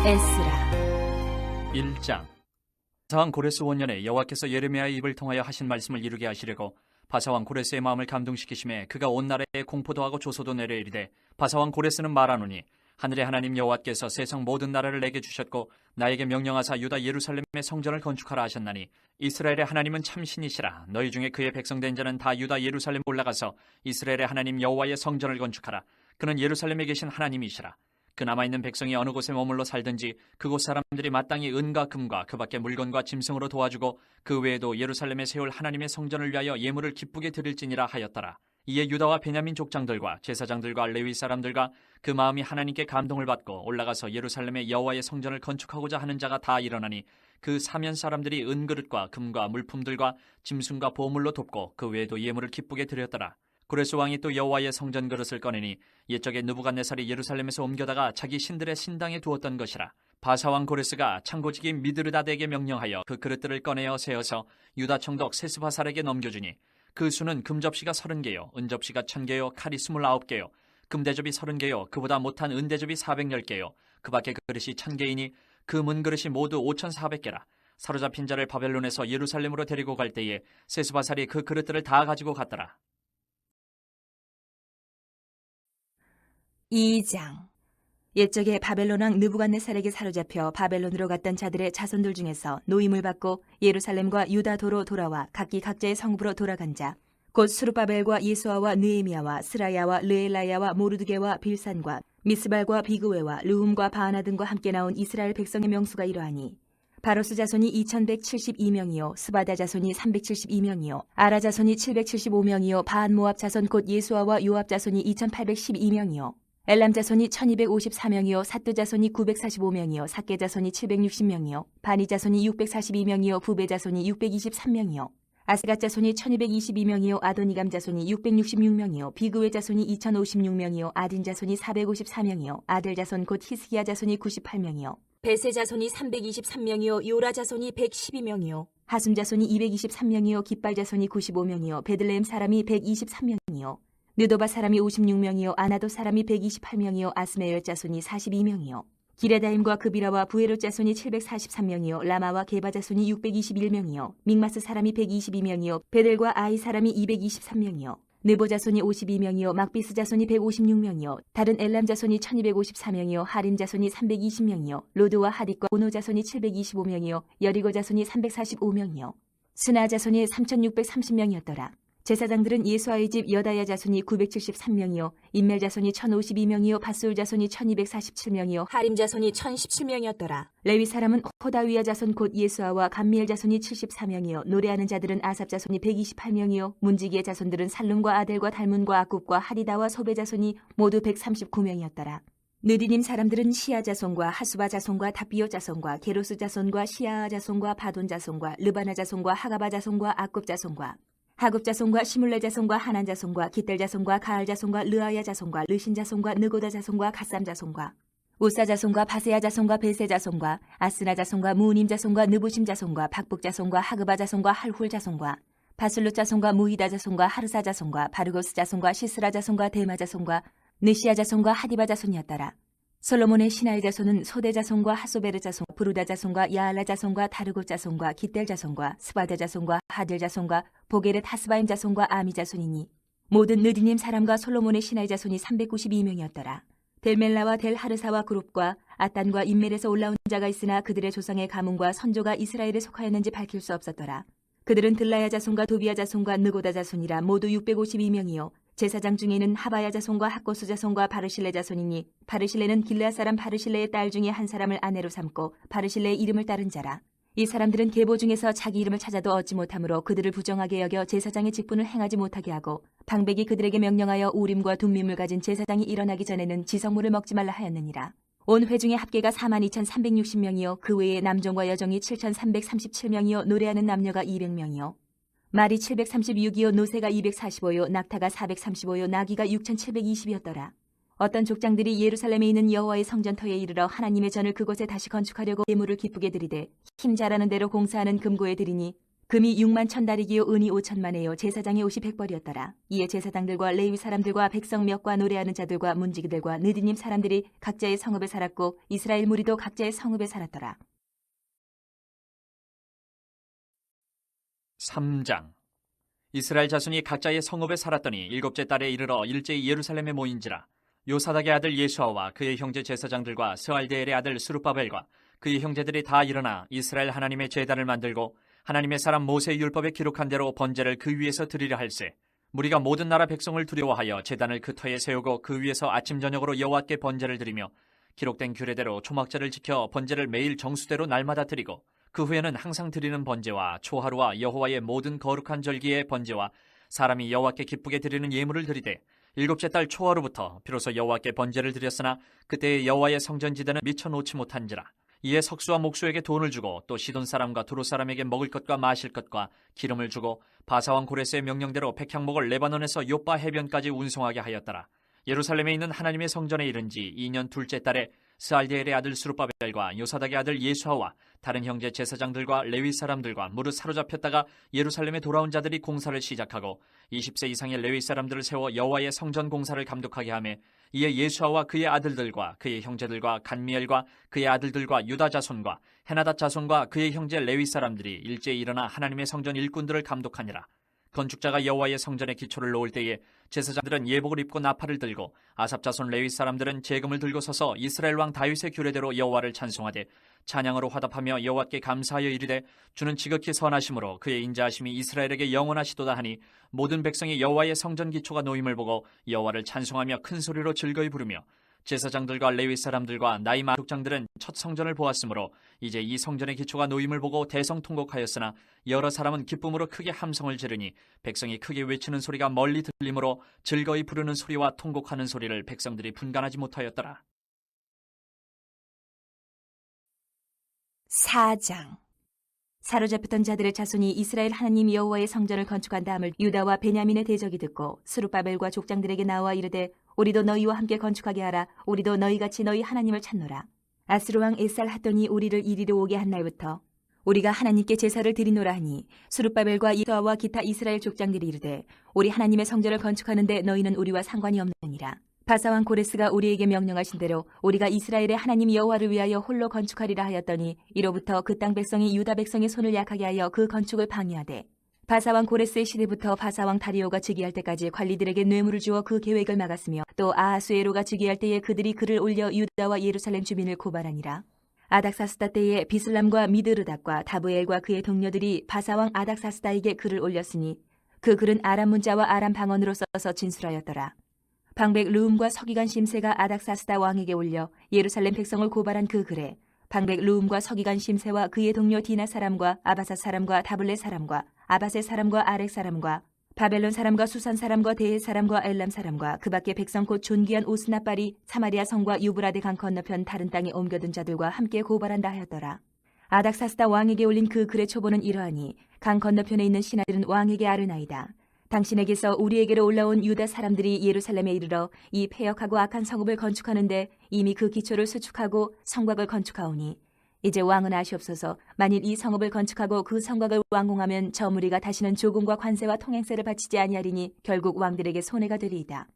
에스라 1장. 바사왕 고레스 원년에 여호와께서 예레미야의 입을 통하여 하신 말씀을 이루게 하시려고 바사왕 고레스의 마음을 감동시키심에 그가 온 나라에 공포도 하고 조소도 내려 이르되, 바사왕 고레스는 말하노니 하늘의 하나님 여호와께서 세상 모든 나라를 내게 주셨고 나에게 명령하사 유다 예루살렘의 성전을 건축하라 하셨나니, 이스라엘의 하나님은 참신이시라. 너희 중에 그의 백성된 자는 다 유다 예루살렘 올라가서 이스라엘의 하나님 여호와의 성전을 건축하라. 그는 예루살렘에 계신 하나님이시라. 그 남아있는 백성이 어느 곳에 머물러 살든지 그곳 사람들이 마땅히 은과 금과 그 밖에 물건과 짐승으로 도와주고 그 외에도 예루살렘에 세울 하나님의 성전을 위하여 예물을 기쁘게 드릴지니라 하였더라. 이에 유다와 베냐민 족장들과 제사장들과 레위 사람들과 그 마음이 하나님께 감동을 받고 올라가서 예루살렘에 여호와의 성전을 건축하고자 하는 자가 다 일어나니, 그 사면 사람들이 은그릇과 금과 물품들과 짐승과 보물로 돕고 그 외에도 예물을 기쁘게 드렸더라. 고레스 왕이 또 여호와의 성전 그릇을 꺼내니 옛적에 느부갓네살이 예루살렘에서 옮겨다가 자기 신들의 신당에 두었던 것이라. 바사왕 고레스가 창고지기 미드르다데에게 명령하여 그 그릇들을 꺼내어 세어서 유다 총독 세스바살에게 넘겨주니, 그 수는 금접시가 30개요 은접시가 1000개요 칼이 29개요 금대접이 30개요 그보다 못한 은대접이 410개요 그 밖에 그릇이 1000개이니 그 문그릇이 모두 5400개라. 사로잡힌 자를 바벨론에서 예루살렘으로 데리고 갈 때에 세스바살이 그 그릇들을 다 가지고 갔더라. 2장. 옛적에 바벨론 왕 느부갓네살에게 사로잡혀 바벨론으로 갔던 자들의 자손들 중에서 노임을 받고 예루살렘과 유다도로 돌아와 각기 각자의 성부로 돌아간 자, 곧 스룹바벨과 예수아와 느헤미야와 스라야와 르엘라야와 모르드게와 빌산과 미스발과 비그웨와 르훔과 바하나 등과 함께 나온 이스라엘 백성의 명수가 이러하니, 바로스 자손이 2172명이요 스바다 자손이 372명이요 아라 자손이 775명이요 바한 모압 자손 곧 예수아와 요압 자손이 2812명이요 엘람 자손이 1254명이요 삿두 자손이 945명이요 삭게 자손이 760명이요 바니 자손이 642명이요 부베 자손이 623명이요 아스갓 자손이 1222명이요 아도니감 자손이 666명이요 비그웨 자손이 2056명이요 아딘 자손이 454명이요 아들 자손 곧 히스기야 자손이 98명이요 베세 자손이 323명이요 요라 자손이 112명이요 하숨 자손이 223명이요 깃발 자손이 95명이요 베들레헴 사람이 123명이요 느도바 사람이 56명이요 아나도 사람이 128명이요 아스메열 자손이 42명이요 기레다임과 그비라와 부에롯 자손이 743명이요 라마와 게바 자손이 621명이요 믹마스 사람이 122명이요 베델과 아이 사람이 223명이요 느보 자손이 52명이요 막비스 자손이 156명이요 다른 엘람 자손이 1254명이요 하림 자손이 320명이요 로드와 하딕과 오노 자손이 725명이요 여리고 자손이 345명이요 스나 자손이 3630명이었더라. 제사장들은 예수아의 집 여다야 자손이 973명이요 인멜 자손이 1052명이요 밧술 자손이 1247명이요 하림 자손이 1017명이었더라. 레위 사람은 호다위야 자손 곧 예수아와 감미엘 자손이 74명이요 노래하는 자들은 아삽 자손이 128명이요 문지기의 자손들은 살룸과 아델과 달문과 아굽과 하리다와 소베 자손이 모두 139명이었더라. 느디님 사람들은 시아 자손과 하수바 자손과 다비오 자손과 게로스 자손과 시아아 자손과 바돈 자손과 르바나 자손과 하가바 자손과 아굽 자손과 하굽 자손과 시물레 자손과 하난 자손과 깃델 자손과 가알 자손과 르아야 자손과 르신 자손과 느고다 자손과 갓삼 자손과 우사 자손과 바세야 자손과 베세 자손과 아스나 자손과 무님 자손과 느부심 자손과 박북 자손과 하그바 자손과 할훌 자손과 바슬롯 자손과 무히다 자손과 하르사 자손과 바르고스 자손과 시스라 자손과 데마 자손과 느시아 자손과 하디바 자손이었더라. 솔로몬의 신하의 자손은 소대 자손과 하소베르 자손, 부르다 자손과 야알라 자손과 다르고 자손과 깃델 자손과 스바다 자손과 하들 자손과 보게렛 하스바임 자손과 아미 자손이니 모든 느디님 사람과 솔로몬의 신하의 자손이 392명이었더라. 델멜라와 델 하르사와 그룹과 아단과 인멜에서 올라온 자가 있으나 그들의 조상의 가문과 선조가 이스라엘에 속하였는지 밝힐 수 없었더라. 그들은 들라야 자손과 도비야 자손과 느고다 자손이라 모두 652명이요 제사장 중에는 하바야 자손과 학고수 자손과 바르실레 자손이니 바르실레는 길르앗 사람 바르실레의 딸 중에 한 사람을 아내로 삼고 바르실레의 이름을 따른 자라. 이 사람들은 계보 중에서 자기 이름을 찾아도 얻지 못하므로 그들을 부정하게 여겨 제사장의 직분을 행하지 못하게 하고 방백이 그들에게 명령하여 우림과 둠밈을 가진 제사장이 일어나기 전에는 지성물을 먹지 말라 하였느니라. 온 회중의 합계가 42,360명이요 그 외에 남종과 여종이 7,337명이요 노래하는 남녀가 200명이요 말이 736이요 노새가 245요 낙타가 435요 나귀가 6,720이었더라. 어떤 족장들이 예루살렘에 있는 여호와의 성전터에 이르러 하나님의 전을 그곳에 다시 건축하려고 예물을 기쁘게 드리되 힘 잘하는 대로 공사하는 금고에 드리니 금이 6만 천다리기요 은이 5천만에요 제사장의 옷이 100벌이었더라. 이에 제사장들과 레위 사람들과 백성 몇과 노래하는 자들과 문지기들과 느디님 사람들이 각자의 성읍에 살았고 이스라엘 무리도 각자의 성읍에 살았더라. 3장. 이스라엘 자손이 각자의 성읍에 살았더니 일곱째 달에 이르러 일제히 예루살렘에 모인지라. 요사닥의 아들 예수아와 그의 형제 제사장들과 스알디엘의 아들 스룹바벨과 그의 형제들이 다 일어나 이스라엘 하나님의 제단을 만들고 하나님의 사람 모세의 율법에 기록한 대로 번제를 그 위에서 드리려 할세. 무리가 모든 나라 백성을 두려워하여 제단을 그 터에 세우고 그 위에서 아침 저녁으로 여호와께 번제를 드리며 기록된 규례대로 초막절을 지켜 번제를 매일 정수대로 날마다 드리고 그 후에는 항상 드리는 번제와 초하루와 여호와의 모든 거룩한 절기의 번제와 사람이 여호와께 기쁘게 드리는 예물을 드리되 일곱째 달 초하루부터 비로소 여호와께 번제를 드렸으나 그때의 여호와의 성전지대는 미쳐 놓지 못한지라. 이에 석수와 목수에게 돈을 주고 또 시돈 사람과 두로 사람에게 먹을 것과 마실 것과 기름을 주고 바사왕 고레스의 명령대로 백향목을 레바논에서 요빠 해변까지 운송하게 하였더라. 예루살렘에 있는 하나님의 성전에 이른 지 2년 둘째 달에 스알디엘의 아들 스룹바벨과 요사닥의 아들 예수아와 다른 형제 제사장들과 레위 사람들과 무릇 사로잡혔다가 예루살렘에 돌아온 자들이 공사를 시작하고 20세 이상의 레위 사람들을 세워 여호와의 성전 공사를 감독하게 하며 이에 예수아와 그의 아들들과 그의 형제들과 간미엘과 그의 아들들과 유다 자손과 헤나닷 자손과 그의 형제 레위 사람들이 일제히 일어나 하나님의 성전 일꾼들을 감독하니라. 건축자가 여호와의 성전에 기초를 놓을 때에 제사장들은 예복을 입고 나팔을 들고 아삽 자손 레위 사람들은 제금을 들고 서서 이스라엘 왕 다윗의 규례대로 여호와를 찬송하되 찬양으로 화답하며 여호와께 감사하여 이르되 주는 지극히 선하심으로 그의 인자하심이 이스라엘에게 영원하시도다 하니 모든 백성이 여호와의 성전 기초가 놓임을 보고 여호와를 찬송하며 큰 소리로 즐거이 부르며 제사장들과 레위 사람들과 나이 많은 족장들은 첫 성전을 보았으므로 이제 이 성전의 기초가 놓임을 보고 대성통곡하였으나 여러 사람은 기쁨으로 크게 함성을 지르니 백성이 크게 외치는 소리가 멀리 들리므로 즐거이 부르는 소리와 통곡하는 소리를 백성들이 분간하지 못하였더라. 4장. 사로잡혔던 자들의 자손이 이스라엘 하나님 여호와의 성전을 건축한 다음을 유다와 베냐민의 대적이 듣고 스룹바벨과 족장들에게 나와 이르되 우리도 너희와 함께 건축하게 하라. 우리도 너희같이 너희 하나님을 찾노라. 아스루 왕 에살 핫돈이 우리를 이리로 오게 한 날부터 우리가 하나님께 제사를 드리노라 하니 스룹바벨과 이스라와 기타 이스라엘 족장들이 이르되 우리 하나님의 성전을 건축하는데 너희는 우리와 상관이 없느니라. 바사왕 고레스가 우리에게 명령하신 대로 우리가 이스라엘의 하나님 여호와를 위하여 홀로 건축하리라 하였더니 이로부터 그 땅 백성이 유다 백성의 손을 약하게 하여 그 건축을 방해하되 바사왕 고레스의 시대부터 바사왕 다리오가 즉위할 때까지 관리들에게 뇌물을 주어 그 계획을 막았으며 또 아하수에로가 즉위할 때에 그들이 글을 올려 유다와 예루살렘 주민을 고발하니라. 아닥사스다 때에 비슬람과 미드르닥과 다브엘과 그의 동료들이 바사왕 아닥사스다에게 글을 올렸으니 그 글은 아람 문자와 아람 방언으로 써서 진술하였더라. 방백 르움과 서기관 심세가 아닥사스다 왕에게 올려 예루살렘 백성을 고발한 그 글에 방백 르움과 서기관 심세와 그의 동료 디나 사람과 아바사 사람과 다블레 사람과 아바세 사람과 아렉 사람과 바벨론 사람과 수산 사람과 데헬 사람과 엘람 사람과 그 밖에 백성 곧 존귀한 오스나빨이 사마리아 성과 유브라데 강 건너편 다른 땅에 옮겨둔 자들과 함께 고발한다 하였더라. 아닥사스다 왕에게 올린 그 글의 초보는 이러하니 강 건너편에 있는 신하들은 왕에게 아르나이다. 당신에게서 우리에게로 올라온 유다 사람들이 예루살렘에 이르러 이 패역하고 악한 성읍을 건축하는데 이미 그 기초를 수축하고 성곽을 건축하오니 이제 왕은 아시옵소서. 만일 이 성읍을 건축하고 그 성곽을 완공하면 저 무리가 다시는 조공과 관세와 통행세를 바치지 아니하리니 결국 왕들에게 손해가 되리이다.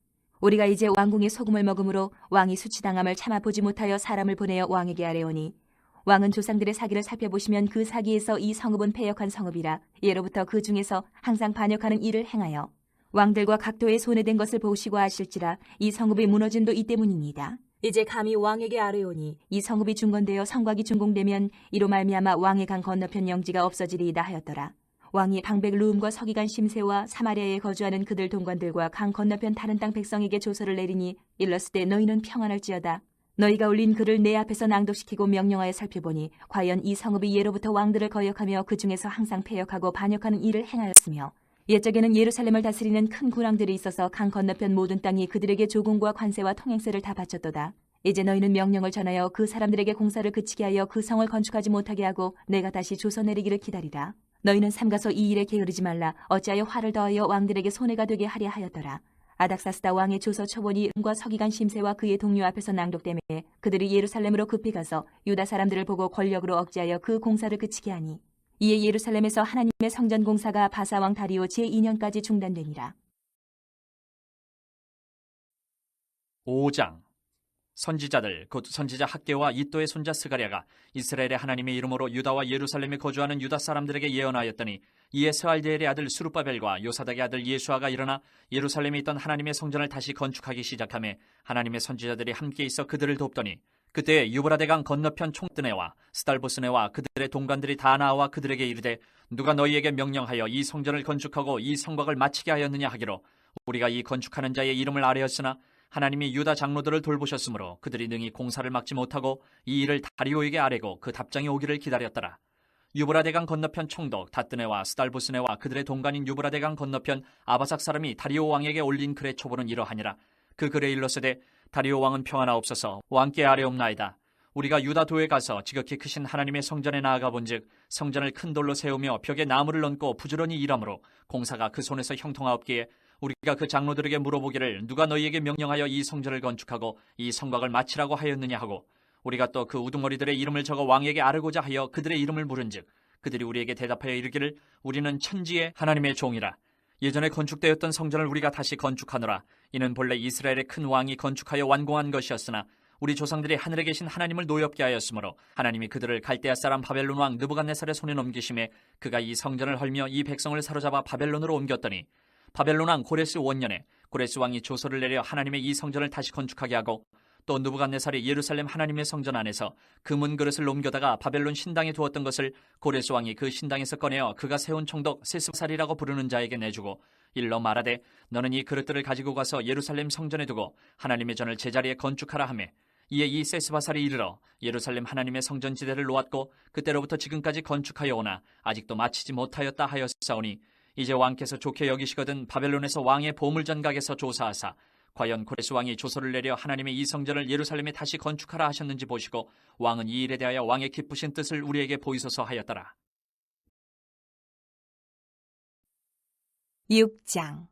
우리가 이제 왕궁의 소금을 먹음으로 왕이 수치당함을 참아보지 못하여 사람을 보내어 왕에게 아뢰오니 왕은 조상들의 사기를 살펴보시면 그 사기에서 이 성읍은 패역한 성읍이라 예로부터 그 중에서 항상 반역하는 일을 행하여 왕들과 각도에 손해된 것을 보시고 아실지라 이 성읍이 무너짐도 이 때문이니이다. 이제 감히 왕에게 아뢰오니 이 성읍이 중건되어 성곽이 준공되면 이로 말미암아 왕의 강 건너편 영지가 없어지리이다 하였더라. 왕이 방백 르움과 서기관 심세와 사마리아에 거주하는 그들 동관들과 강 건너편 다른 땅 백성에게 조서를 내리니 일렀을 때 너희는 평안할지어다. 너희가 올린 글을 내 앞에서 낭독시키고 명령하여 살펴보니 과연 이 성읍이 예로부터 왕들을 거역하며 그 중에서 항상 패역하고 반역하는 일을 행하였으며 옛적에는 예루살렘을 다스리는 큰 군왕들이 있어서 강 건너편 모든 땅이 그들에게 조공과 관세와 통행세를 다 바쳤도다. 이제 너희는 명령을 전하여 그 사람들에게 공사를 그치게 하여 그 성을 건축하지 못하게 하고 내가 다시 조서 내리기를 기다리라. 너희는 삼가서 이 일에 게으르지 말라. 어찌하여 화를 더하여 왕들에게 손해가 되게 하려 하였더라. 아닥사스다 왕의 조서 초본이 과 서기관 심세와 그의 동료 앞에서 낭독되매 그들이 예루살렘으로 급히 가서 유다 사람들을 보고 권력으로 억제하여 그 공사를 그치게 하니 이에 예루살렘에서 하나님의 성전 공사가 바사왕 다리오 제2년까지 중단되니라. 5장. 선지자들 곧 선지자 학개와 이또의 손자 스가랴가 이스라엘의 하나님의 이름으로 유다와 예루살렘에 거주하는 유다 사람들에게 예언하였더니 이에 스알디엘의 아들 수룹바벨과 요사닥의 아들 예수아가 일어나 예루살렘에 있던 하나님의 성전을 다시 건축하기 시작하며 하나님의 선지자들이 함께 있어 그들을 돕더니 그때 유브라데강 건너편 총뜨네와 스달보스네와 그들의 동관들이 다 나와 그들에게 이르되 누가 너희에게 명령하여 이 성전을 건축하고 이 성곽을 마치게 하였느냐 하기로 우리가 이 건축하는 자의 이름을 아뢰었으나 하나님이 유다 장로들을 돌보셨으므로 그들이 능히 공사를 막지 못하고 이 일을 다리오에게 아뢰고 그 답장이 오기를 기다렸더라. 유브라데강 건너편 총독 다뜨네와 스달보스네와 그들의 동관인 유브라데강 건너편 아바삭 사람이 다리오 왕에게 올린 글의 초보는 이러하니라. 그 글에 일렀으되 다리오 왕은 평안하옵소서 왕께 아뢰옵나이다. 우리가 유다 도에 가서 지극히 크신 하나님의 성전에 나아가 본즉 성전을 큰 돌로 세우며 벽에 나무를 얹고 부지런히 일하므로 공사가 그 손에서 형통하옵기에 우리가 그 장로들에게 물어보기를 누가 너희에게 명령하여 이 성전을 건축하고 이 성곽을 마치라고 하였느냐 하고 우리가 또 그 우두머리들의 이름을 적어 왕에게 아르고자 하여 그들의 이름을 물은즉 그들이 우리에게 대답하여 이르기를 우리는 천지의 하나님의 종이라. 예전에 건축되었던 성전을 우리가 다시 건축하노라. 이는 본래 이스라엘의 큰 왕이 건축하여 완공한 것이었으나 우리 조상들이 하늘에 계신 하나님을 노엽게 하였으므로 하나님이 그들을 갈대아 사람 바벨론 왕 느부갓네살의 손에 넘기심에 그가 이 성전을 헐며 이 백성을 사로잡아 바벨론으로 옮겼더니 바벨론 왕 고레스 원년에 고레스 왕이 조서를 내려 하나님의 이 성전을 다시 건축하게 하고 또 느부갓네살이 예루살렘 하나님의 성전 안에서 금은 그릇을 옮겨다가 바벨론 신당에 두었던 것을 고레스 왕이 그 신당에서 꺼내어 그가 세운 총독 세스살이라고 부르는 자에게 내주고 일러 말하되 너는 이 그릇들을 가지고 가서 예루살렘 성전에 두고 하나님의 전을 제자리에 건축하라 하매 이에 이 세스바살이 이르러 예루살렘 하나님의 성전 지대를 놓았고 그때로부터 지금까지 건축하여 오나 아직도 마치지 못하였다 하였사오니 이제 왕께서 좋게 여기시거든 바벨론에서 왕의 보물전각에서 조사하사 과연 고레스 왕이 조서를 내려 하나님의 이 성전을 예루살렘에 다시 건축하라 하셨는지 보시고 왕은 이 일에 대하여 왕의 기쁘신 뜻을 우리에게 보이소서 하였더라. 6장.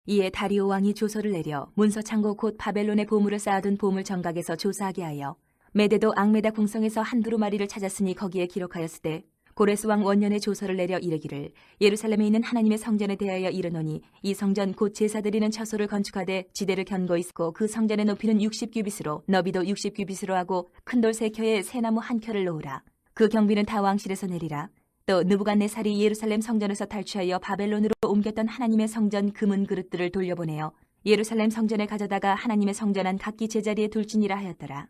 이에 다리오 왕이 조서를 내려 문서 창고 곧 바벨론의 보물을 쌓아둔 보물 정각에서 조사하게 하여 메데도 앙메다 궁성에서 한 두루마리를 찾았으니 거기에 기록하였으되 고레스 왕 원년에 조서를 내려 이르기를 예루살렘에 있는 하나님의 성전에 대하여 이르노니 이 성전 곧 제사 드리는 처소를 건축하되 지대를 견고히 쓰고 그 성전의 높이는 60규빗으로 너비도 60규빗으로 하고 큰 돌 3켜에 새나무 1켜를 놓으라. 그 경비는 다 왕실에서 내리라. 또 느부갓네살이 예루살렘 성전에서 탈취하여 바벨론으로 옮겼던 하나님의 성전 금은 그릇들을 돌려보내어 예루살렘 성전에 가져다가 하나님의 성전 안 각기 제자리에 둘지니라 하였더라.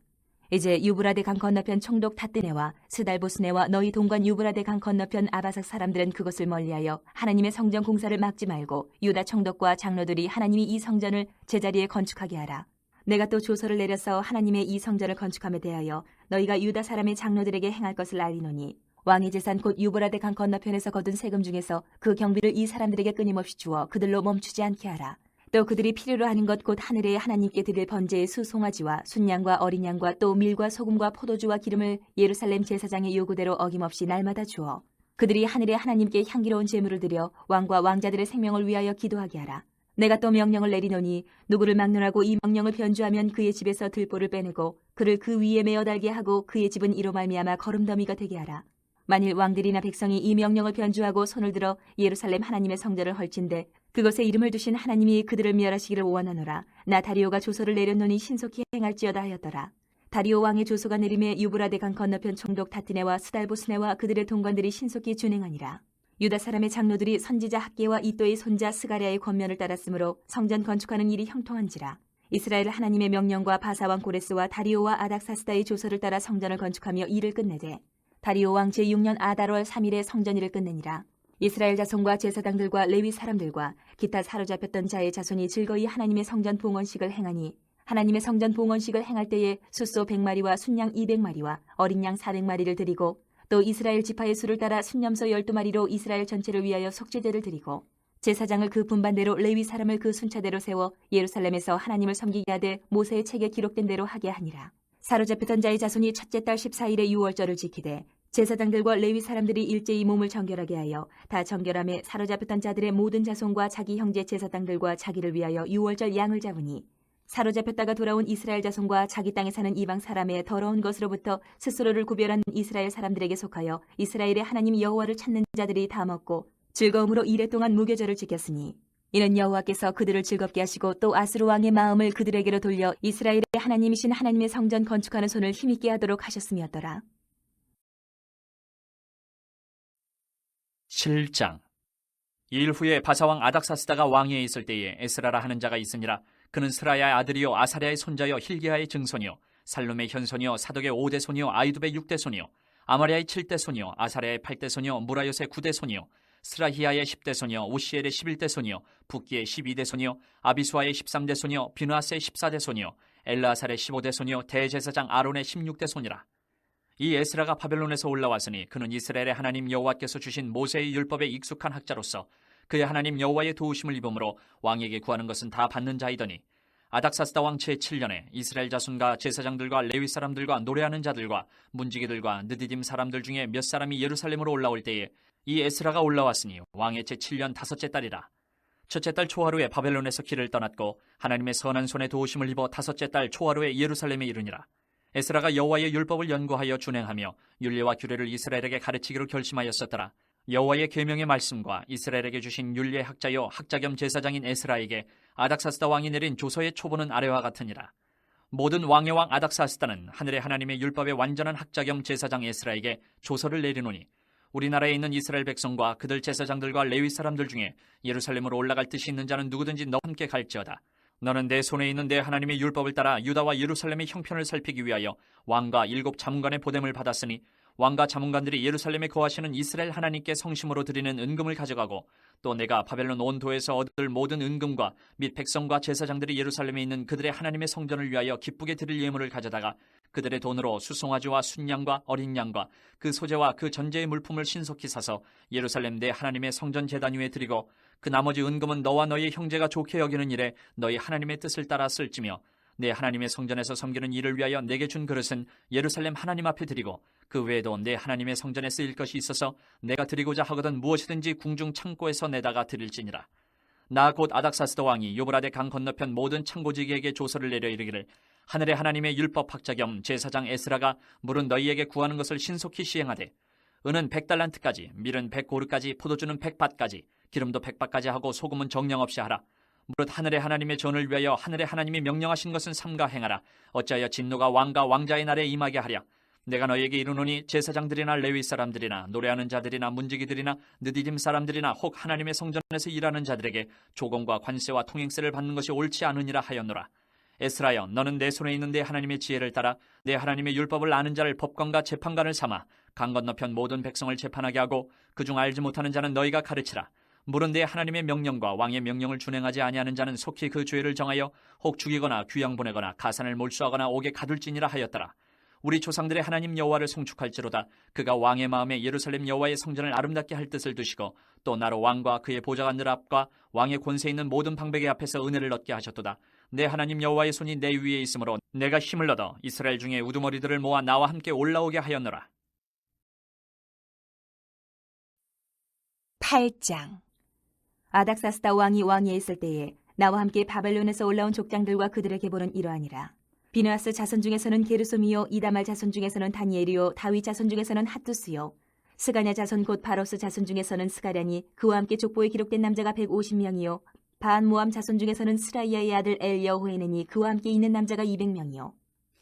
이제 유브라데 강 건너편 총독 타뜨네와 스달보스네와 너희 동관 유브라데 강 건너편 아바삭 사람들은 그것을 멀리하여 하나님의 성전 공사를 막지 말고 유다 총독과 장로들이 하나님이 이 성전을 제자리에 건축하게 하라. 내가 또 조서를 내려서 하나님의 이 성전을 건축함에 대하여 너희가 유다 사람의 장로들에게 행할 것을 알리노니 왕의 재산 곧 유브라데 강 건너편에서 거둔 세금 중에서 그 경비를 이 사람들에게 끊임없이 주어 그들로 멈추지 않게 하라. 또 그들이 필요로 하는 것 곧 하늘에 하나님께 드릴 번제의 수송아지와 순양과 어린 양과 또 밀과 소금과 포도주와 기름을 예루살렘 제사장의 요구대로 어김없이 날마다 주어 그들이 하늘에 하나님께 향기로운 제물을 드려 왕과 왕자들의 생명을 위하여 기도하게 하라. 내가 또 명령을 내리노니 누구를 막론하고 이 명령을 변주하면 그의 집에서 들보를 빼내고 그를 그 위에 메어 달게 하고 그의 집은 이로 말미암아 거름더미가 되게 하라. 만일 왕들이나 백성이 이 명령을 변주하고 손을 들어 예루살렘 하나님의 성전을 헐친데 그것에 이름을 두신 하나님이 그들을 멸하시기를 원하노라. 나 다리오가 조서를 내렸노니 신속히 행할지어다 하였더라. 다리오 왕의 조서가 내림에 유브라데 강 건너편 총독 타뜨네와 스달보스네와 그들의 동관들이 신속히 준행하니라. 유다 사람의 장로들이 선지자 학개와 이또의 손자 스가랴의 권면을 따랐으므로 성전 건축하는 일이 형통한지라. 이스라엘 하나님의 명령과 바사왕 고레스와 다리오와 아닥사스다의 조서를 따라 성전을 건축하며 일을 끝내되 다리오 왕 제6년 아달월 3일에 성전 일을 끝내니라. 이스라엘 자손과 제사장들과 레위 사람들과 기타 사로잡혔던 자의 자손이 즐거이 하나님의 성전 봉헌식을 행하니 하나님의 성전 봉헌식을 행할 때에 숫소 100마리와 순양 200마리와 어린 양 400마리를 드리고 또 이스라엘 지파의 수를 따라 순염소 12마리로 이스라엘 전체를 위하여 속죄제를 드리고 제사장을 그 분반대로 레위 사람을 그 순차대로 세워 예루살렘에서 하나님을 섬기게 하되 모세의 책에 기록된 대로 하게 하니라. 사로잡혔던 자의 자손이 첫째 달 14일에 유월절을 지키되 제사장들과 레위 사람들이 일제히 몸을 정결하게 하여 다 정결함에 사로잡혔던 자들의 모든 자손과 자기 형제 제사장들과 자기를 위하여 유월절 양을 잡으니 사로잡혔다가 돌아온 이스라엘 자손과 자기 땅에 사는 이방 사람의 더러운 것으로부터 스스로를 구별한 이스라엘 사람들에게 속하여 이스라엘의 하나님 여호와를 찾는 자들이 다 먹고 즐거움으로 이레 동안 무교절을 지켰으니 이는 여호와께서 그들을 즐겁게 하시고 또 아스루 왕의 마음을 그들에게로 돌려 이스라엘의 하나님이신 하나님의 성전 건축하는 손을 힘있게 하도록 하셨음이었더라. 7장. 이일 후에 바사왕 아닥사스다가 왕위에 있을 때에 에스라라 하는 자가 있으니라. 그는 스라야의 아들이요 아사랴의 손자요 hil기야의 증손이요 살룸의 현손이요 사독의 5대 손이요 아이두의 6대 손이요 아마랴의 7대 손이요 아사랴의 8대 손이요 무라요의 9대 손이요 스라히야의 10대 손이요 우시엘의 11대 손이요 붓기의 12대 손이요 아비수아의 13대 손이요 비누아스의 14대 손이요 엘라살의 15대 손이요 대제사장 아론의 16대 손이라. 이 에스라가 바벨론에서 올라왔으니 그는 이스라엘의 하나님 여호와께서 주신 모세의 율법에 익숙한 학자로서 그의 하나님 여호와의 도우심을 입음으로 왕에게 구하는 것은 다 받는 자이더니 아닥사스다 왕 제7년에 이스라엘 자손과 제사장들과 레위 사람들과 노래하는 자들과 문지기들과 느디딤 사람들 중에 몇 사람이 예루살렘으로 올라올 때에 이 에스라가 올라왔으니 왕의 제7년 다섯째 달이라. 첫째 달 초하루에 바벨론에서 길을 떠났고 하나님의 선한 손에 도우심을 입어 다섯째 달 초하루에 예루살렘에 이르니라. 에스라가 여호와의 율법을 연구하여 준행하며 율례와 규례를 이스라엘에게 가르치기로 결심하였었더라. 여호와의 계명의 말씀과 이스라엘에게 주신 율례 학자요 학자 겸 제사장인 에스라에게 아닥사스다 왕이 내린 조서의 초본은 아래와 같으니라. 모든 왕의 왕 아닥사스다는 하늘의 하나님의 율법의 완전한 학자 겸 제사장 에스라에게 조서를 내리노니 우리나라에 있는 이스라엘 백성과 그들 제사장들과 레위 사람들 중에 예루살렘으로 올라갈 뜻이 있는 자는 누구든지 너와 함께 갈지어다. 너는 내 손에 있는 내 하나님의 율법을 따라 유다와 예루살렘의 형편을 살피기 위하여 왕과 7 자문관의 보냄을 받았으니 왕과 자문관들이 예루살렘에 거하시는 이스라엘 하나님께 성심으로 드리는 은금을 가져가고 또 내가 바벨론 온 도에서 얻을 모든 은금과 및 백성과 제사장들이 예루살렘에 있는 그들의 하나님의 성전을 위하여 기쁘게 드릴 예물을 가져다가 그들의 돈으로 수송아지와 순양과 어린 양과 그 소재와 그 전제의 물품을 신속히 사서 예루살렘 내 하나님의 성전 제단 위에 드리고 그 나머지 은금은 너와 너희 형제가 좋게 여기는 일에 너희 하나님의 뜻을 따라 쓸지며 내 하나님의 성전에서 섬기는 일을 위하여 내게 준 그릇은 예루살렘 하나님 앞에 드리고 그 외에도 내 하나님의 성전에 쓰일 것이 있어서 내가 드리고자 하거든 무엇이든지 궁중 창고에서 내다가 드릴지니라. 나 곧 아닥사스다 왕이 유브라데 강 건너편 모든 창고지기에게 조서를 내려 이르기를 하늘의 하나님의 율법 학자 겸 제사장 에스라가 물은 너희에게 구하는 것을 신속히 시행하되 은은 100달란트까지 밀은 100고르까지 포도주는 100밭까지 기름도 100밭까지 하고 소금은 정령 없이 하라. 무릇 하늘의 하나님의 전을 위하여 하늘의 하나님이 명령하신 것은 삼가 행하라. 어찌하여 진노가 왕과 왕자의 날에 임하게 하랴. 내가 너희에게 이르노니 제사장들이나 레위 사람들이나 노래하는 자들이나 문지기들이나 느디딤 사람들이나 혹 하나님의 성전에서 일하는 자들에게 조공과 관세와 통행세를 받는 것이 옳지 않으니라 하였노라. 에스라여, 너는 내 손에 있는 내 하나님의 지혜를 따라 내 하나님의 율법을 아는 자를 법관과 재판관을 삼아 강 건너편 모든 백성을 재판하게 하고 그중 알지 못하는 자는 너희가 가르치라. 물은 내 하나님의 명령과 왕의 명령을 준행하지 아니하는 자는 속히 그 죄를 정하여 혹 죽이거나 귀양 보내거나 가산을 몰수하거나 옥에 가둘지니라 하였더라. 우리 조상들의 하나님 여호와를 송축할지로다. 그가 왕의 마음에 예루살렘 여호와의 성전을 아름답게 할 뜻을 두시고 또 나로 왕과 그의 보좌관 들 앞과 왕의 권세 있는 모든 방백의 앞에서 은혜를 얻게 하셨도다. 내 하나님 여호와의 손이 내 위에 있으므로 내가 힘을 얻어 이스라엘 중에 우두머리들을 모아 나와 함께 올라오게 하였노라. 8장. 아닥사스다 왕이 왕위에 있을 때에 나와 함께 바벨론에서 올라온 족장들과 그들의 계보는 이러하니라. 비느하스 자손 중에서는 게르솜이요 이다말 자손 중에서는 다니엘이요 다윗 자손 중에서는 핫두스요 스가냐 자손 곧 바로스 자손 중에서는 스가랴니 그와 함께 족보에 기록된 남자가 150명이요 바한 모암 자손 중에서는 스라이아의 아들 엘여호에네니 그와 함께 있는 남자가 200명이요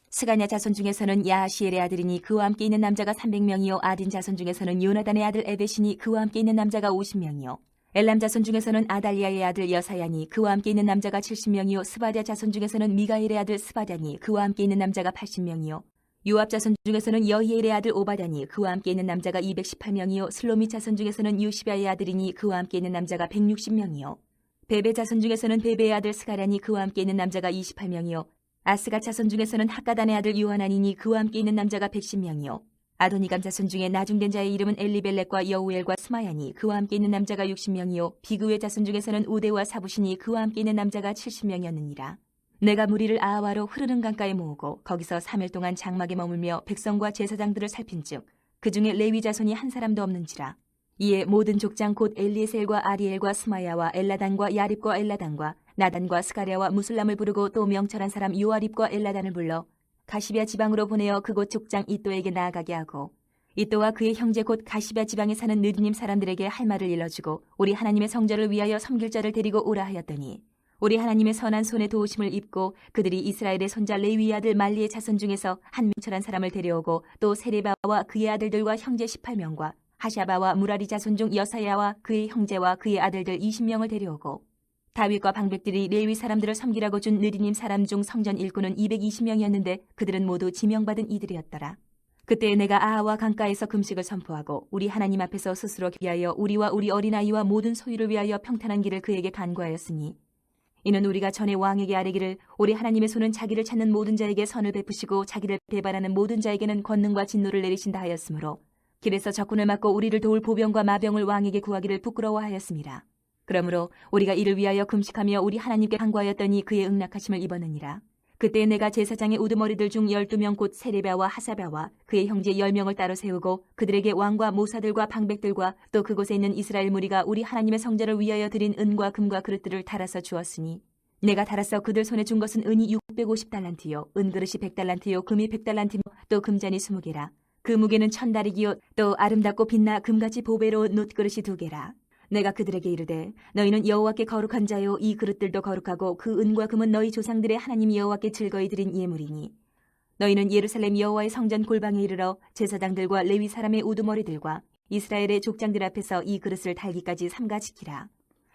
스가냐 자손 중에서는 야하시엘의 아들이니 그와 함께 있는 남자가 300명이요 아딘 자손 중에서는 요나단의 아들 에벳이니 그와 함께 있는 남자가 50명이요 엘람 자손 중에서는 아달리아의 아들 여사야니 그와 함께 있는 남자가 70명이요 스바랴 자손 중에서는 미가엘의 아들 스바랴니 그와 함께 있는 남자가 80명이요 요압 자손 중에서는 여히엘의 아들 오바다니 그와 함께 있는 남자가 218명이요 슬로미 자손 중에서는 유시바의 아들이니 그와 함께 있는 남자가 160명이요 베베 자손 중에서는 베베의 아들 스가랴니 그와 함께 있는 남자가 28명이요 아스가 자손 중에서는 학가단의 아들 요하나니니 그와 함께 있는 남자가 110명이요 아도니감 자손 중에 나중된 자의 이름은 엘리벨렉과 여우엘과 스마야니 그와 함께 있는 남자가 60명이요 비그의 자손 중에서는 우데와 사부시니 그와 함께 있는 남자가 70명이었느니라. 내가 무리를 아하와로 흐르는 강가에 모으고 거기서 3일 동안 장막에 머물며 백성과 제사장들을 살핀즉 그 중에 레위 자손이 한 사람도 없는지라. 이에 모든 족장 곧 엘리에셀과 아리엘과 스마야와 엘라단과 야립과 엘라단과 나단과 스가랴와 무술람을 부르고 또 명철한 사람 요아립과 엘라단을 불러 가시비아 지방으로 보내어 그곳 족장 이또에게 나아가게 하고 이또와 그의 형제 곧 가시비아 지방에 사는 느디님 사람들에게 할 말을 일러주고 우리 하나님의 성전을 위하여 섬길 자를 데리고 오라 하였더니 우리 하나님의 선한 손에 도우심을 입고 그들이 이스라엘의 손자 레위 아들 말리의 자손 중에서 한 명철한 사람을 데려오고 또 세레바와 그의 아들들과 형제 18명과 하샤바와 무라리 자손 중 여사야와 그의 형제와 그의 아들들 20명을 데려오고 다윗과 방백들이 레위 사람들을 섬기라고 준 느디님 사람 중 성전 일꾼은 220명이었는데 그들은 모두 지명받은 이들이었더라. 그때 내가 아하와 강가에서 금식을 선포하고 우리 하나님 앞에서 스스로 위하여 우리와 우리 어린아이와 모든 소유를 위하여 평탄한 길을 그에게 간구하였으니 이는 우리가 전에 왕에게 아뢰기를 우리 하나님의 손은 자기를 찾는 모든 자에게 선을 베푸시고 자기를 배반하는 모든 자에게는 권능과 진노를 내리신다 하였으므로 길에서 적군을 막고 우리를 도울 보병과 마병을 왕에게 구하기를 부끄러워하였습니다. 그러므로 우리가 이를 위하여 금식하며 우리 하나님께 간구하였더니 그의 응낙하심을 입었느니라. 그때 내가 제사장의 우두머리들 중 12명 곧 세레바와 하사바와 그의 형제 10명을 따로 세우고 그들에게 왕과 모사들과 방백들과 또 그곳에 있는 이스라엘 무리가 우리 하나님의 성전을 위하여 드린 은과 금과 그릇들을 달아서 주었으니 내가 달아서 그들 손에 준 것은 은이 650달란트요 은그릇이 100달란트요 금이 100달란트며 또 금잔이 20개라. 그 무게는 1000다리기요 또 아름답고 빛나 금같이 보배로운 놋그릇이 2개라. 내가 그들에게 이르되 너희는 여호와께 거룩한 자요 이 그릇들도 거룩하고 그 은과 금은 너희 조상들의 하나님 여호와께 즐거이 드린 예물이니 너희는 예루살렘 여호와의 성전 골방에 이르러 제사장들과 레위 사람의 우두머리들과 이스라엘의 족장들 앞에서 이 그릇을 달기까지 삼가 지키라.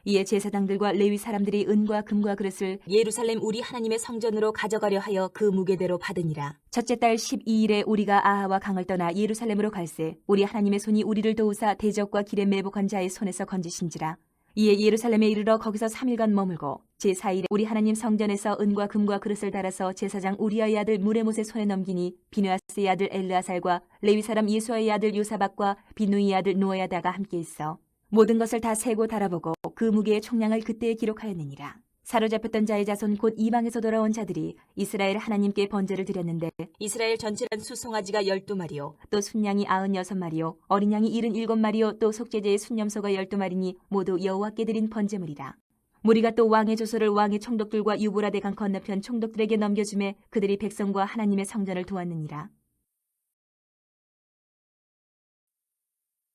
이에 제사장들과 레위 사람들이 은과 금과 그릇을 예루살렘 우리 하나님의 성전으로 가져가려 하여 그 무게대로 받으니라. 첫째 달 12일에 우리가 아하와 강을 떠나 예루살렘으로 갈새 우리 하나님의 손이 우리를 도우사 대적과 길에 매복한 자의 손에서 건지신지라. 이에 예루살렘에 이르러 거기서 3일간 머물고 제4일에 우리 하나님 성전에서 은과 금과 그릇을 달아서 제사장 우리아의 아들 무레못의 손에 넘기니 비누아스의 아들 엘르아살과 레위 사람 예수아의 아들 요사박과 비누이의 아들 노야다가 함께 있어 모든 것을 다 세고 달아보고 그 무게의 총량을 그때에 기록하였느니라. 사로잡혔던 자의 자손 곧 이방에서 돌아온 자들이 이스라엘 하나님께 번제를 드렸는데 이스라엘 전체란 수송아지가 12마리요 또 순양이 96마리요 어린 양이 77마리요 또 속죄제의 순염소가 12마리니 모두 여호와께 드린 번제물이라. 무리가 또 왕의 조소를 왕의 총독들과 유브라데 강 건너편 총독들에게 넘겨주매 그들이 백성과 하나님의 성전을 도왔느니라.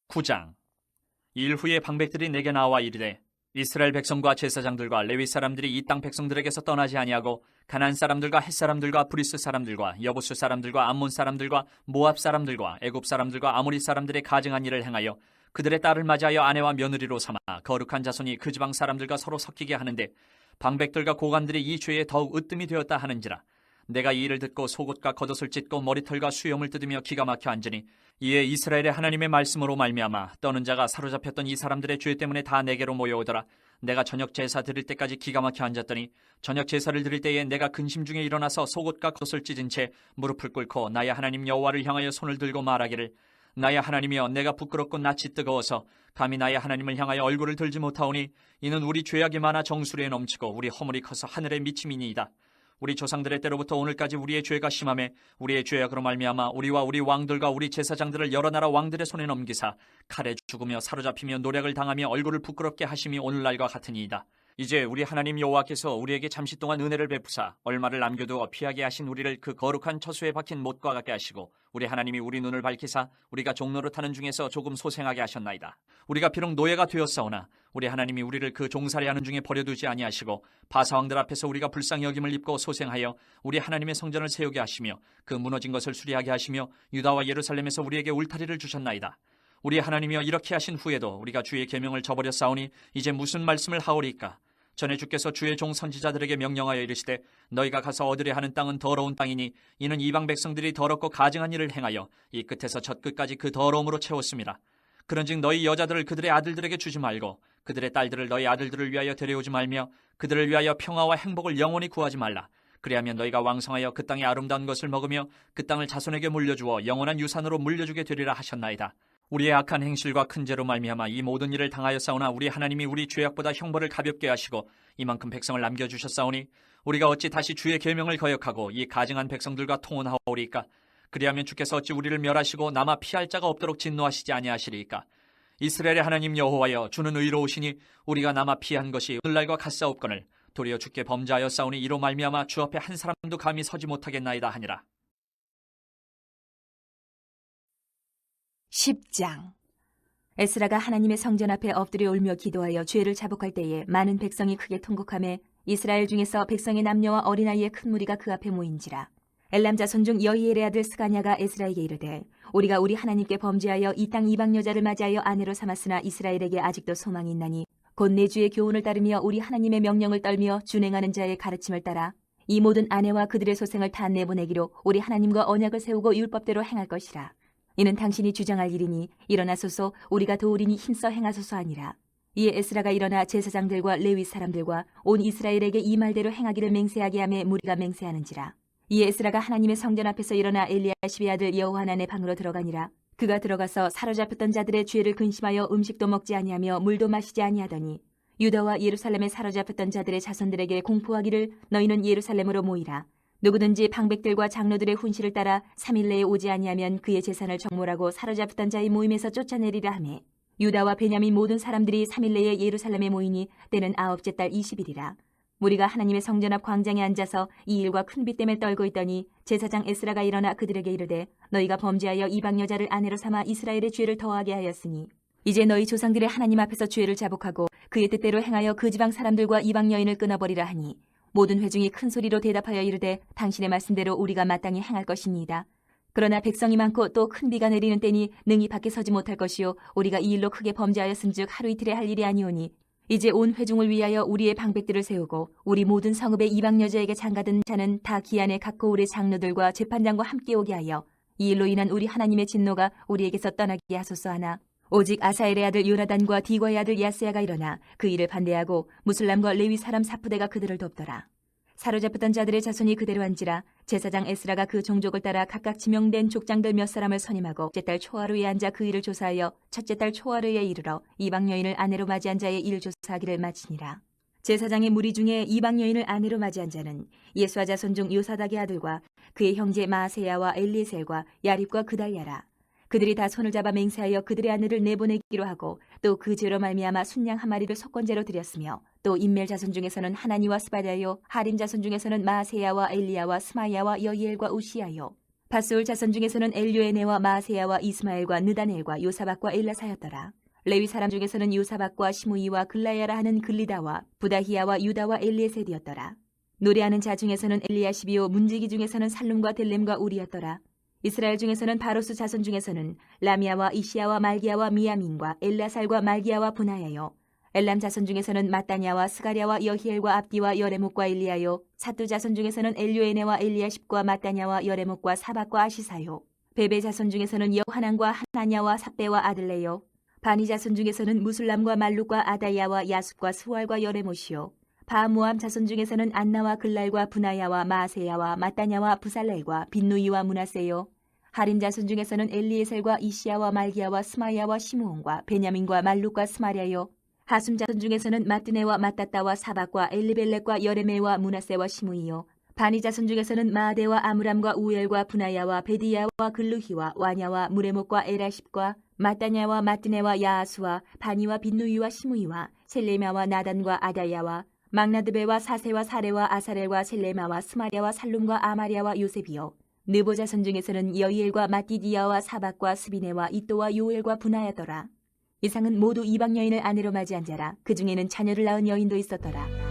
9장. 일 후에 방백들이 내게 나와 이르되 이스라엘 백성과 제사장들과 레위 사람들이 이 땅 백성들에게서 떠나지 아니하고 가나안 사람들과 헷 사람들과 브리스 사람들과 여부수 사람들과 암몬 사람들과 모압 사람들과 애굽 사람들과 아모리 사람들의 가증한 일을 행하여 그들의 딸을 맞이하여 아내와 며느리로 삼아 거룩한 자손이 그 지방 사람들과 서로 섞이게 하는데 방백들과 고관들이 이 죄에 더욱 으뜸이 되었다 하는지라. 내가 이 일을 듣고 속옷과 겉옷을 찢고 머리털과 수염을 뜯으며 기가 막혀 앉으니 이에 이스라엘의 하나님의 말씀으로 말미암아 떠는 자가 사로잡혔던 이 사람들의 죄 때문에 다 내게로 모여오더라. 내가 저녁 제사 드릴 때까지 기가 막혀 앉았더니 저녁 제사를 드릴 때에 내가 근심 중에 일어나서 속옷과 겉옷을 찢은 채 무릎을 꿇고 나의 하나님 여호와를 향하여 손을 들고 말하기를 나의 하나님이여 내가 부끄럽고 낯이 뜨거워서 감히 나의 하나님을 향하여 얼굴을 들지 못하오니 이는 우리 죄악이 많아 정수리에 넘치고 우리 허물이 커서 하늘에 미침이니이다. 우리 조상들의 때로부터 오늘까지 우리의 죄가 심함에 우리의 죄악으로 말미암아 우리와 우리 왕들과 우리 제사장들을 여러 나라 왕들의 손에 넘기사 칼에 죽으며 사로잡히며 노략을 당하며 얼굴을 부끄럽게 하심이 오늘날과 같으니이다. 이제 우리 하나님 여호와께서 우리에게 잠시 동안 은혜를 베푸사 얼마를 남겨두어 피하게 하신 우리를 그 거룩한 처소에 박힌 못과 같게 하시고 우리 하나님이 우리 눈을 밝히사 우리가 종노릇하는 중에서 조금 소생하게 하셨나이다. 우리가 비록 노예가 되었사오나 우리 하나님이 우리를 그 종살이하는 중에 버려두지 아니하시고 바사왕들 앞에서 우리가 불쌍히 여김을 입고 소생하여 우리 하나님의 성전을 세우게 하시며 그 무너진 것을 수리하게 하시며 유다와 예루살렘에서 우리에게 울타리를 주셨나이다. 우리 하나님이여 이렇게 하신 후에도 우리가 주의 계명을 저버렸사오니 이제 무슨 말씀을 하오리까? 전에 주께서 주의 종 선지자들에게 명령하여 이르시되 너희가 가서 얻으려 하는 땅은 더러운 땅이니 이는 이방 백성들이 더럽고 가증한 일을 행하여 이 끝에서 저 끝까지 그 더러움으로 채웠습니다. 그런즉 너희 여자들을 그들의 아들들에게 주지 말고 그들의 딸들을 너희 아들들을 위하여 데려오지 말며 그들을 위하여 평화와 행복을 영원히 구하지 말라. 그리하면 너희가 왕성하여 그 땅의 아름다운 것을 먹으며 그 땅을 자손에게 물려주어 영원한 유산으로 물려주게 되리라 하셨나이다. 우리의 악한 행실과 큰 죄로 말미암아 이 모든 일을 당하였사오나 우리 하나님이 우리 죄악보다 형벌을 가볍게 하시고 이만큼 백성을 남겨주셨사오니 우리가 어찌 다시 주의 계명을 거역하고 이 가증한 백성들과 통혼하오리까? 그리하면 주께서 어찌 우리를 멸하시고 남아 피할 자가 없도록 진노하시지 아니하시리이까? 이스라엘의 하나님 여호와여 주는 의로우시니 우리가 남아 피한 것이 오늘날과 같사옵거늘 도리어 주께 범죄하여 싸우니 이로 말미암아 주 앞에 한 사람도 감히 서지 못하겠나이다 하니라. 10장. 에스라가 하나님의 성전 앞에 엎드려 울며 기도하여 죄를 자복할 때에 많은 백성이 크게 통곡하며 이스라엘 중에서 백성의 남녀와 어린아이의 큰 무리가 그 앞에 모인지라. 엘람 자손 중 여이엘의 아들 스가냐가 에스라에게 이르되 우리가 우리 하나님께 범죄하여 이 땅 이방 여자를 맞이하여 아내로 삼았으나 이스라엘에게 아직도 소망이 있나니 곧 내 주의 교훈을 따르며 우리 하나님의 명령을 떨며 준행하는 자의 가르침을 따라 이 모든 아내와 그들의 소생을 다 내보내기로 우리 하나님과 언약을 세우고 율법대로 행할 것이라. 이는 당신이 주장할 일이니 일어나소서 우리가 도우리니 힘써 행하소서 하니라. 이에 에스라가 일어나 제사장들과 레위 사람들과 온 이스라엘에게 이 말대로 행하기를 맹세하게 하며 무리가 맹세하는지라. 이에 에스라가 하나님의 성전 앞에서 일어나 엘리야십의 아들 여호하난의 방으로 들어가니라. 그가 들어가서 사로잡혔던 자들의 죄를 근심하여 음식도 먹지 아니하며 물도 마시지 아니하더니 유다와 예루살렘에 사로잡혔던 자들의 자손들에게 공포하기를 너희는 예루살렘으로 모이라. 누구든지 방백들과 장로들의 훈시를 따라 3일 내에 오지 아니하면 그의 재산을 정몰하고 사로잡혔던 자의 모임에서 쫓아내리라 하매 유다와 베냐민 모든 사람들이 3일 내에 예루살렘에 모이니 때는 9째 달 20일이라. 무리가 하나님의 성전 앞 광장에 앉아서 이 일과 큰 비 때문에 떨고 있더니 제사장 에스라가 일어나 그들에게 이르되 너희가 범죄하여 이방 여자를 아내로 삼아 이스라엘의 죄를 더하게 하였으니 이제 너희 조상들의 하나님 앞에서 죄를 자복하고 그의 뜻대로 행하여 그 지방 사람들과 이방 여인을 끊어버리라 하니 모든 회중이 큰 소리로 대답하여 이르되 당신의 말씀대로 우리가 마땅히 행할 것이니이다. 그러나 백성이 많고 또 큰 비가 내리는 때니 능히 밖에 서지 못할 것이요 우리가 이 일로 크게 범죄하였은즉 하루 이틀에 할 일이 아니오니 이제 온 회중을 위하여 우리의 방백들을 세우고 우리 모든 성읍의 이방 여자에게 장가든 자는 다 기한에 각 고을의 장로들과 재판장과 함께 오게 하여 이 일로 인한 우리 하나님의 진노가 우리에게서 떠나게 하소서 하나 오직 아사엘의 아들 요나단과 디과의 아들 야스야가 일어나 그 일을 반대하고 무슬람과 레위 사람 사푸대가 그들을 돕더라. 사로잡혔던 자들의 자손이 그대로 한지라. 제사장 에스라가 그 종족을 따라 각각 지명된 족장들 몇 사람을 선임하고 첫째 달 초하루에 앉아 그 일을 조사하여 첫째 달 초하루에 이르러 이방 여인을 아내로 맞이한 자의 일 조사하기를 마치니라. 제사장의 무리 중에 이방 여인을 아내로 맞이한 자는 예수아 자손 중 요사닥의 아들과 그의 형제 마세야와 엘리에셀과 야립과 그달야라. 그들이 다 손을 잡아 맹세하여 그들의 아내를 내보내기로 하고 또 그 죄로 말미암아 순양 한 마리를 속건제로 드렸으며 또 인멜 자손 중에서는 하나니와 스바랴요 하림 자손 중에서는 마세야와 엘리야와 스마야와 여이엘과 우시야요 바스울 자손 중에서는 엘요에네와 마세야와 이스마엘과 느다넬과 요사박과 엘라사였더라. 레위 사람 중에서는 요사박과 시므이와 글라야라 하는 글리다와 부다히야와 유다와 엘리에셀이었더라. 노래하는 자 중에서는 엘리야시비요 문지기 중에서는 살룸과 델렘과 우리였더라. 이스라엘 중에서는 바로스 자손 중에서는 라미아와 이시야와 말기야와 미야민과 엘라살과 말기야와 분하야요 엘람 자손 중에서는 마따냐와 스가랴와 여히엘과 압디와 여레목과 엘리야요 사뚜 자손 중에서는 엘요에네와 엘리야십과 마따냐와 여레목과 사박과 아시사요 베베 자손 중에서는 여하난과 하나냐와 삽베와 아들레요 바니 자손 중에서는 무술람과 말룩과 아다야와 야숫과 스왈과 여레못이요 바모암 자손 중에서는 안나와 글랄과 분하야와 마세야와 마따냐와 부살렐과 빈누이와 문하세요 하림 자손 중에서는 엘리에셀과 이시야와 말기야와 스마야와 시므온과 베냐민과 말룩과 스마랴요 하숨 자손 중에서는 마뜨네와 마따따와 사박과 엘리벨렉과 여레메와 문하세와 시므이요 바니 자손 중에서는 마아데와 아므람과 우엘과 분하야와 베디야와 글루히와 와냐와 무레목과 에라십과 마따냐와 마뜨네와 야아수와 바니와 빈누이와 시므이와 셀레마와 나단과 아다야와 막나드베와 사세와 사레와 아사렐과 셀레마와 스마랴와 살룸과 아마랴와 요셉이요 느보 자손 중에서는 여이엘과 마띠디야와 사박과 스비네와 이또와 요엘과 분하야더라. 이상은 모두 이방 여인을 아내로 맞이한 자라. 그 중에는 자녀를 낳은 여인도 있었더라.